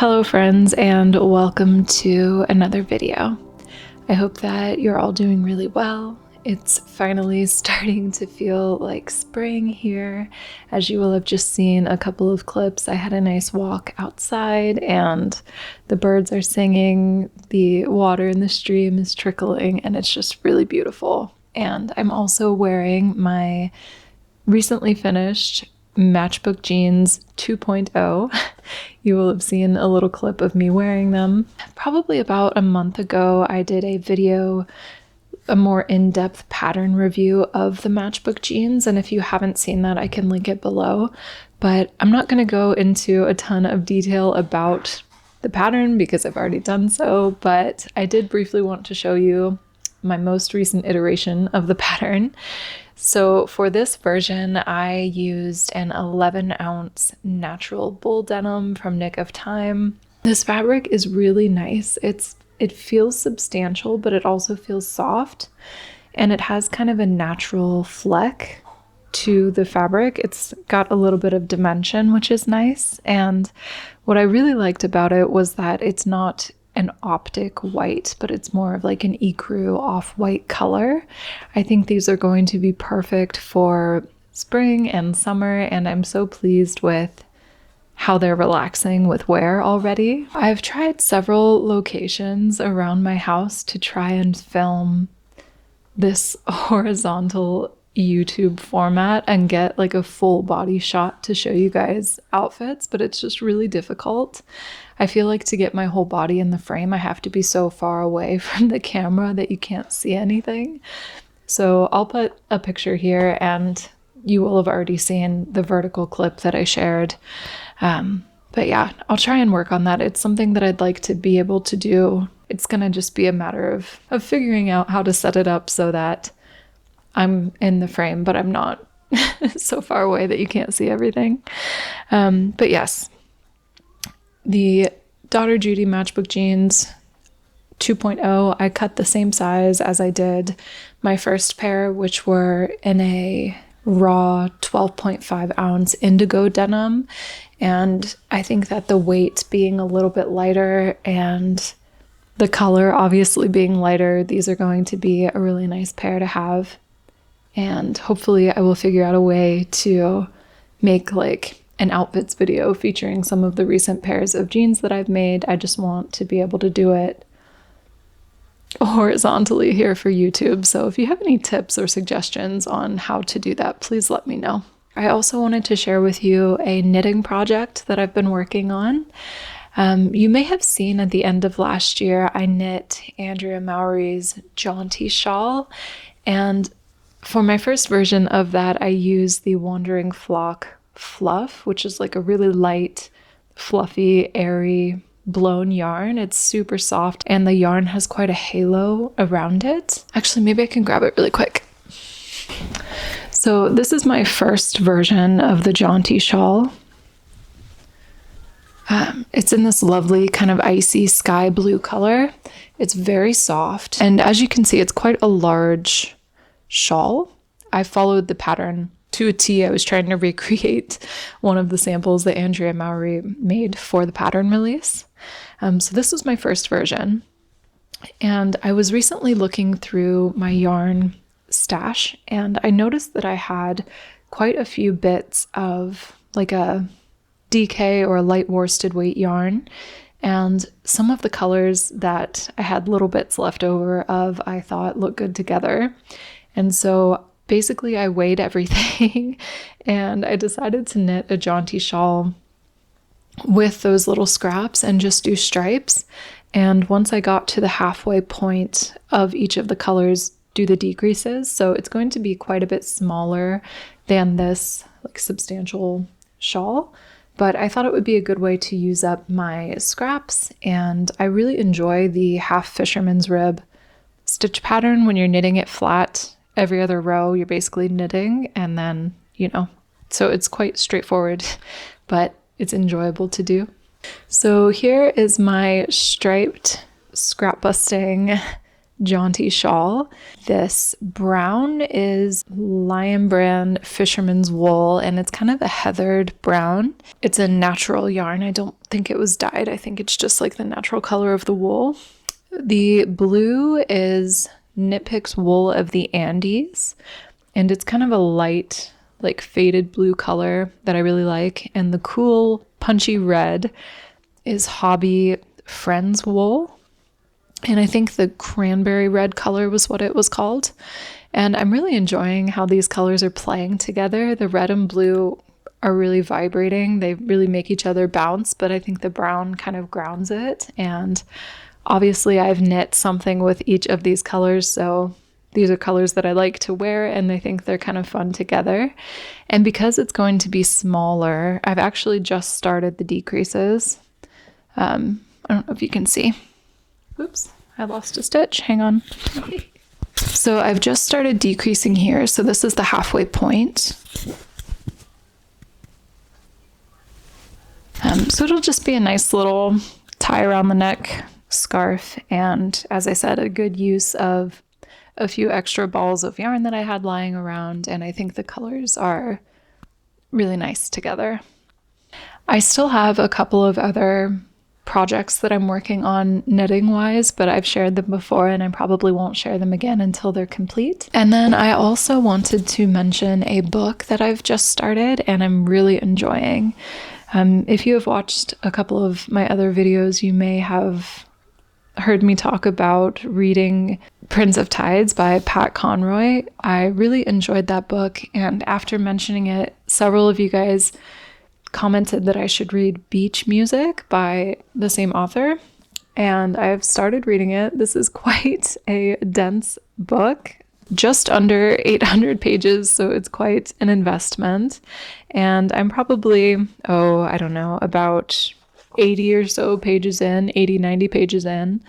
Hello friends, and welcome to another video. I hope that you're all doing really well. It's finally starting to feel like spring here. As you will have just seen a couple of clips, I had a nice walk outside and the birds are singing, the water in the stream is trickling, and it's just really beautiful. And I'm also wearing my recently finished Matchbook Jeans 2.0. You will have seen a little clip of me wearing them. Probably about a month ago, I did a video, a more in-depth pattern review of the Matchbook Jeans, and if you haven't seen that, I can link it below. But I'm not going to go into a ton of detail about the pattern because I've already done so, but I did briefly want to show you my most recent iteration of the pattern. So for this version, I used an 11-ounce natural bull denim from Nick of Time. This fabric is really nice. It feels substantial, but it also feels soft, and it has kind of a natural fleck to the fabric. It's got a little bit of dimension, which is nice. And what I really liked about it was that it's not an optic white, but it's more of like an ecru off-white color. I think these are going to be perfect for spring and summer, and I'm so pleased with how they're relaxing with wear already. I've tried several locations around my house to try and film this horizontal YouTube format and get like a full body shot to show you guys outfits, but it's just really difficult. I feel like to get my whole body in the frame, I have to be so far away from the camera that you can't see anything. So I'll put a picture here, and you will have already seen the vertical clip that I shared. But yeah, I'll try and work on that. It's something that I'd like to be able to do. It's gonna just be a matter of figuring out how to set it up so that I'm in the frame, but I'm not so far away that you can't see everything. But yes, the Daughter Judy Matchbook Jeans 2.0, I cut the same size as I did my first pair, which were in a raw 12.5 ounce indigo denim. And I think that the weight being a little bit lighter and the color obviously being lighter, these are going to be a really nice pair to have. And hopefully I will figure out a way to make like an outfits video featuring some of the recent pairs of jeans that I've made. I just want to be able to do it horizontally here for YouTube. So if you have any tips or suggestions on how to do that, please let me know. I also wanted to share with you a knitting project that I've been working on. You may have seen at the end of last year, I knit Andrea Mowry's jaunty shawl, and for my first version of that, I used the Wandering Flock fluff, which is like a really light, fluffy, airy, blown yarn. It's super soft, and the yarn has quite a halo around it. Actually, maybe I can grab it really quick. So this is my first version of the jaunty shawl. It's in this lovely kind of icy sky blue color. It's very soft, and as you can see, it's quite a large shawl. I followed the pattern to a T. I was trying to recreate one of the samples that Andrea Mowry made for the pattern release. So this was my first version. And I was recently looking through my yarn stash, and I noticed that I had quite a few bits of like a DK or a light worsted weight yarn. And some of the colors that I had little bits left over of, I thought looked good together. And so basically I weighed everything and I decided to knit a jaunty shawl with those little scraps and just do stripes. And once I got to the halfway point of each of the colors, do the decreases. So it's going to be quite a bit smaller than this like substantial shawl, but I thought it would be a good way to use up my scraps. And I really enjoy the half fisherman's rib stitch pattern. When you're knitting it flat, every other row you're basically knitting, and then, so it's quite straightforward, but it's enjoyable to do. So here is my striped scrap busting jaunty shawl. This brown is Lion Brand Fisherman's Wool, and it's kind of a heathered brown. It's a natural yarn. I don't think it was dyed. I think it's just like the natural color of the wool. The blue is Knit Picks Wool of the Andes, and it's kind of a light, like faded blue color that I really like. And the cool punchy red is Hobby Friends Wool. And I think the cranberry red color was what it was called. And I'm really enjoying how these colors are playing together. The red and blue are really vibrating. They really make each other bounce, but I think the brown kind of grounds it. And obviously I've knit something with each of these colors, so these are colors that I like to wear, and I think they're kind of fun together. And because it's going to be smaller, I've actually just started the decreases. I don't know if you can see. Oops, I lost a stitch. Hang on. So I've just started decreasing here. So this is the halfway point. So it'll just be a nice little tie around the neck scarf. And as I said, a good use of a few extra balls of yarn that I had lying around. And I think the colors are really nice together. I still have a couple of other projects that I'm working on knitting wise, but I've shared them before and I probably won't share them again until they're complete. And then I also wanted to mention a book that I've just started and I'm really enjoying. If you have watched a couple of my other videos, you may have heard me talk about reading Prince of Tides by Pat Conroy. I really enjoyed that book, and after mentioning it, several of you guys commented that I should read Beach Music by the same author, and I've started reading it. This is quite a dense book, just under 800 pages, so it's quite an investment. And I'm probably, I don't know, about 80 or so pages in, 80, 90 pages in,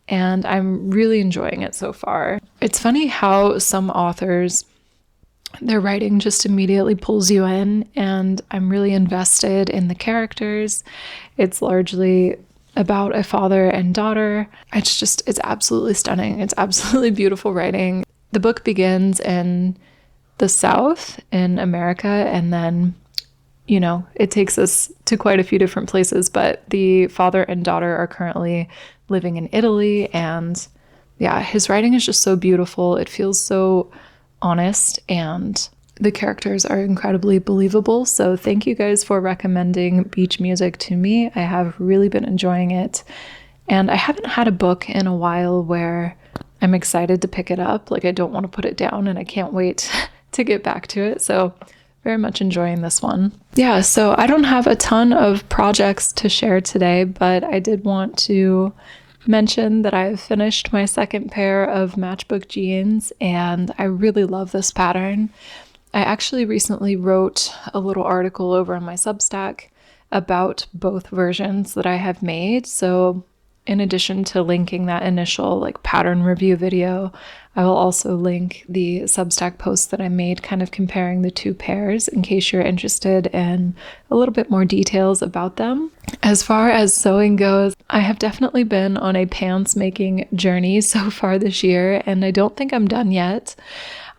and I'm really enjoying it so far. It's funny how some authors, their writing just immediately pulls you in, and I'm really invested in the characters. It's largely about a father and daughter. It's absolutely stunning. It's absolutely beautiful writing. The book begins in the South in America, and then it takes us to quite a few different places, but the father and daughter are currently living in Italy, and yeah, his writing is just so beautiful. It feels so honest, and the characters are incredibly believable. So thank you guys for recommending Beach Music to me. I have really been enjoying it, and I haven't had a book in a while where I'm excited to pick it up. Like, I don't want to put it down, and I can't wait to get back to it. So very much enjoying this one. Yeah, so I don't have a ton of projects to share today, but I did want to mention that I've finished my second pair of Matchbook jeans, and I really love this pattern. I actually recently wrote a little article over on my Substack about both versions that I have made. So in addition to linking that initial pattern review video, I will also link the Substack post that I made kind of comparing the two pairs in case you're interested in a little bit more details about them. As far as sewing goes, I have definitely been on a pants making journey so far this year, and I don't think I'm done yet.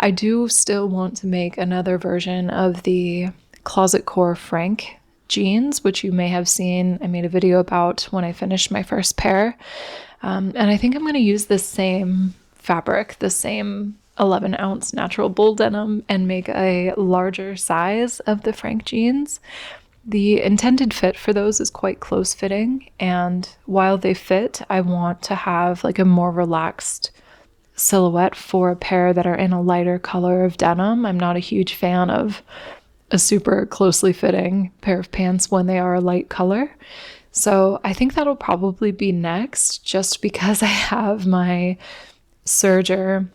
I do still want to make another version of the Closet Core Frank jeans, which you may have seen. I made a video about when I finished my first pair. And I think I'm going to use the same fabric, the same 11-ounce natural bull denim, and make a larger size of the Frank jeans. The intended fit for those is quite close fitting, and while they fit, I want to have a more relaxed silhouette for a pair that are in a lighter color of denim. I'm not a huge fan of a super closely fitting pair of pants when they are a light color. So I think that'll probably be next, just because I have my serger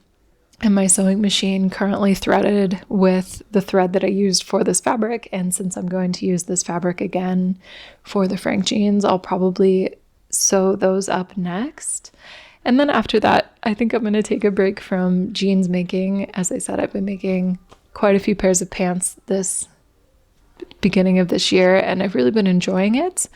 and my sewing machine currently threaded with the thread that I used for this fabric. And since I'm going to use this fabric again for the Frank jeans, I'll probably sew those up next. And then after that, I think I'm going to take a break from jeans making. As I said, I've been making quite a few pairs of pants this beginning of this year, and I've really been enjoying it.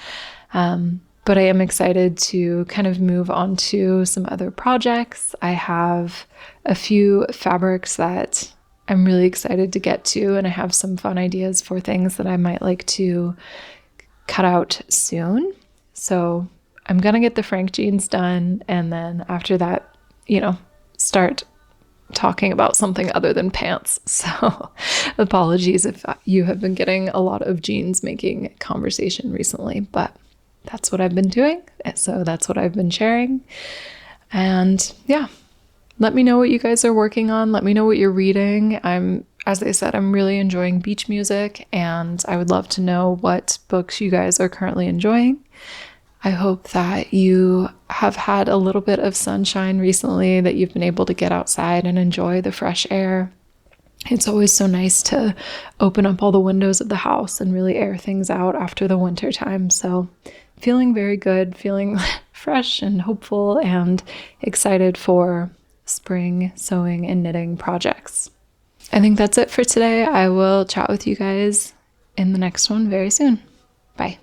But I am excited to kind of move on to some other projects. I have a few fabrics that I'm really excited to get to, and I have some fun ideas for things that I might like to cut out soon. So I'm gonna get the Frank jeans done, and then after that, start talking about something other than pants. So apologies if you have been getting a lot of jeans making conversation recently, but that's what I've been doing. So that's what I've been sharing. And yeah, let me know what you guys are working on. Let me know what you're reading. As I said, I'm really enjoying beach music, and I would love to know what books you guys are currently enjoying. I hope that you have had a little bit of sunshine recently, that you've been able to get outside and enjoy the fresh air. It's always so nice to open up all the windows of the house and really air things out after the winter time. So feeling very good, feeling fresh and hopeful and excited for spring sewing and knitting projects. I think that's it for today. I will chat with you guys in the next one very soon. Bye.